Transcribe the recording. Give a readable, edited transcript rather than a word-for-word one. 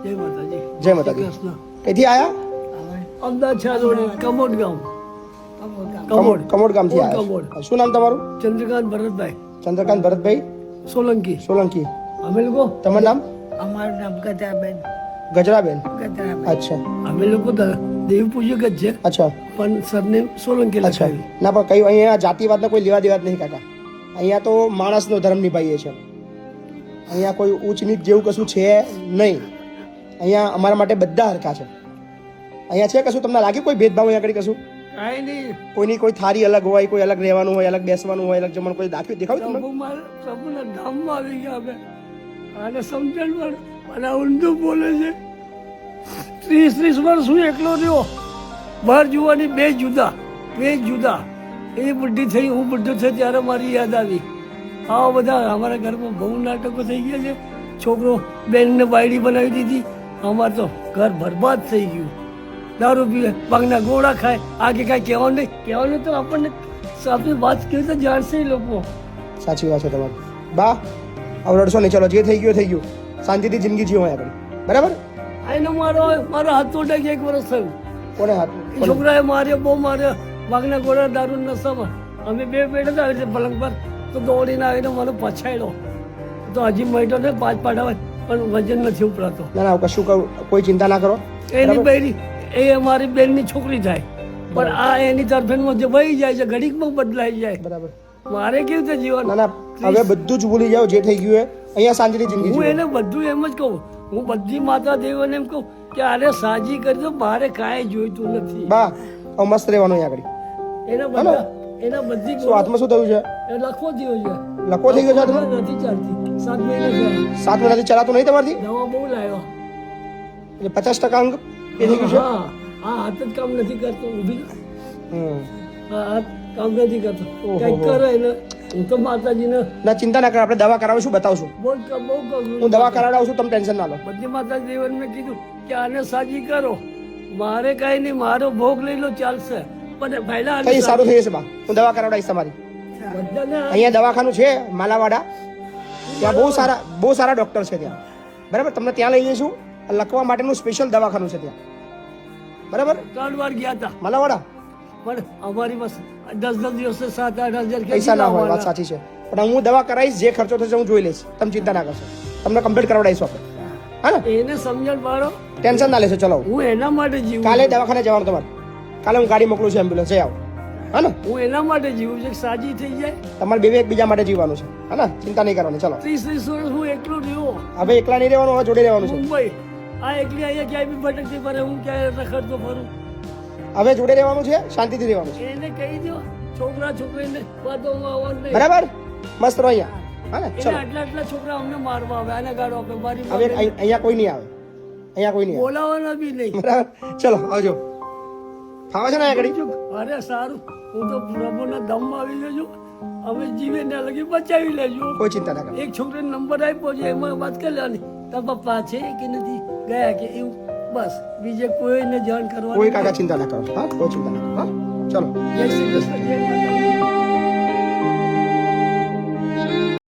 જય માતાજી. જય માતાજી. કૃષ્ણ. કઈથી આયા? અમદાવાદ છારોડી કમોડ ગામ. કમોડ ગામથી કમોડ. આયા. શું નામ તમારું? ચંદ્રકાંત ભરતભાઈ ચંદ્રકાંત ભરતભાઈ સોલંકી. સોલંકી. અમે લોકો તમારું નામ? અમારું નામ ગજાબેન. ગજરાબેન. ગજરાબેન. અચ્છા અમે લોકો દેવ પૂજક જ છે અચ્છા પણ સરનેમ સોલંકી અચ્છા. લખાવી. ના પણ કયું અહીંયા જાતિવાદનો કોઈ લેવા દેવા જ નહીં કાકા. અહીંયા તો માણસનો ધર્મ નિભાઈએ છે. અહીંયા કોઈ ઊંચ નીચ જેવું કશું છે નહીં. અહીંયા અમારા માટે બધા હરખા છે. અહીંયા છે કશું તમને લાગ્યું કોઈ ભેદભાવ અહીંયા આગળ કશું? કાંઈ નહીં. કોઈની કોઈ થાળી અલગ હોય, કોઈ અલગ રહેવાનું હોય, અલગ બેસવાનું હોય, અલગ જમવાનું, કોઈ દાખવી દેખાયું તમને? પ્રભુના ધામમાં આવી ગયા અમે. આને સમજણ પણ અને ઊંધું બોલે છે. 30 વર્ષ હું એકલો રહ્યો. બહાર જોવાની બે જુદા. એ બુઢી થઈ, હું બુઢો થયો ત્યારે મારી યાદ આવી. આવા બધા અમારા ઘરમાં બહુ નાટકો થઈ ગયા છે. છોકરો બેનને બાયડી બનાવી દીધી. અમારે તો ઘર બરબાદ થઈ ગયું. દારૂ પીવે, પગના ગોળા ખાય. આગે કાંઈ કહેવાનું તો આપણને આપણી વાત કેવી રીતે જાણશે એ લોકો. સાચી વાત છે તમારી. બા હવે રડશો નહીં, ચલો જે થઈ ગયું થઈ ગયું. શાંતિથી જિંદગી જીવો આગળ, બરાબર? આનો મારો હાથ તોડે 1 વર્ષ થયું. કોને હાથ? એ છોકરાએ માર્યો, બહુ માર્યો. વાઘના ગોળા દારૂ નશામાં અમે બે બેઠા હતા પલંગ પર, તો દોડીને આવીને મને પછાડ્યો. તો હજી મહિનો ને 5 પાડા પણ વજન નથી ઉપડાતો. ના ના કશું કહું, કોઈ ચિંતા ના કરો. એની બૈરી એ અમારી બેનની છોકરી થાય, પણ આ એની તરફેણમાં જે વહી જાય છે, ઘડીકમાં બદલાઈ જાય. બરાબર. મારે કેવું છે જીવન? ના ના હવે બધું જ ભૂલી જાઓ જે થઈ ગયું એ. અહીંયા શાંતિથી જિંદગી હું જીવો. એને બધું એમ જ કહું. હું બધી માતા દેવોને એમ કહું કે આને સાજી કરી દો, મારે કાંઈ જોઈતું નથી. બા હવે મસ્ત રહેવાનું અહીંયા આગળ. એના બધી શું હાથમાં શું થયું છે? એ લખવો થયો છે. લકવો થઈ ગયો છે હાથમાં? નથી ચાલતી. 7 મહિના થયા. 7 મહિનાથી ચલાતું નહીં તમારથી? દવા બહુ લાવ્યો. એટલે 50% અંગ એ થઈ ગયું છે. હા, આ હાથ જ કામ નથી કરતો. ઊભી હમ. આ હાથ કામ નથી કરતો. ઓહો. કંઈક કરે ને હું તો માતાજીને ના ચિંતા ના કરો, આપણે દવા કરાવીશું, બતાવશું. બહુ કહું. હું દવા કરાવડાવું છું, તમે ટેન્શન ના લો. બધી માતાજી દેવને મેં કીધું કે આને સાજી કરો. મારે કાંઈ નહીં, મારો ભોગ લઈ લો ચાલશે, પણ પહેલા આને કઈ સારું થઈ જશે બા. હું દવા કરાવડાવીશ તમારી. બધાને અહીંયા દવાખાનું છે માલાવાડા, ત્યાં બહુ સારા ડોક્ટર છે ત્યાં, બરાબર? તમને ત્યાં લઈ જઈશું. લખવા માટેનું સ્પેશિયલ દવાખાનું છે ત્યાં, બરાબર? 3 વાર ગયા હતા, માલાવાડા પણ અમારી પાસે 10 દિવસે 7-8 હજાર પૈસા ના હોય, વાત સાચી છે. પણ હું દવા કરાવીશ, જે ખર્ચો થશે હું જોઈ લઈશ. તમે ચિંતા ના કરશો, તમને કમ્પ્લીટ કરાવડાવીશું આપણે. હા ને? એને સમજણ પાડો. ટેન્શન ના લેશો. ચલો હું એના માટે જીવું. કાલે દવાખાને જવાનું તમારે. કાલે હું ગાડી મોકલું છું, એમ્બ્યુલન્સ જઈ આવો. હા ને? હું એના માટે જીવું છું કે સાજી થઈ જાય. તમારે બે એકબીજા માટે જીવવાનું છે. હા ને? ચિંતા નહીં કરવાની. ચલો 30 વર્ષ હું એકલો રહ્યો હવે એકલા નહીં રહેવાનું, હવે જોડે રહેવાનું છે. મુંબઈ. આ એકલી અહીંયા ક્યાંય બી ભટકતી ફરે, હું ક્યાંય રખડતો ફરું. હવે જોડે રહેવાનું છે, શાંતિથી રહેવાનું છે, એને કહી દો છોકરીને વાતોમાં આવવાનું નહીં. બરાબર? મસ્ત રહો અહીંયા. હા ને? એને ચલો આટલા છોકરા અમને મારવા આવે, આને ગાળો આપે, મારી હવે અહીંયા કોઈ નહીં આવે. અહીંયા કોઈ નહીં આવે. બોલાવાના બી નહીં. બરાબર? ચલો આવજો. ફાવે છે ને અહીંયા ઘડી? અરે સારું, હું તો પ્રભુના દમમાં આવી જજો. હવે જીવે ને લગી બચાવી લેજો. કોઈ ચિંતા ના કરો. એક છોકરીને નંબર આપ્યો છે, એમાં વાત કરી લેવાની. તારા પપ્પા છે કે નથી, ગયા કે એવું, બસ. બીજે કોઈને જાણ કોઈ કરવાની કાકા ચિંતા ના કરો. હા કોઈ ચિંતા ના કરો. હા ચલો. જય શ્રી કૃષ્ણ, જય માતા.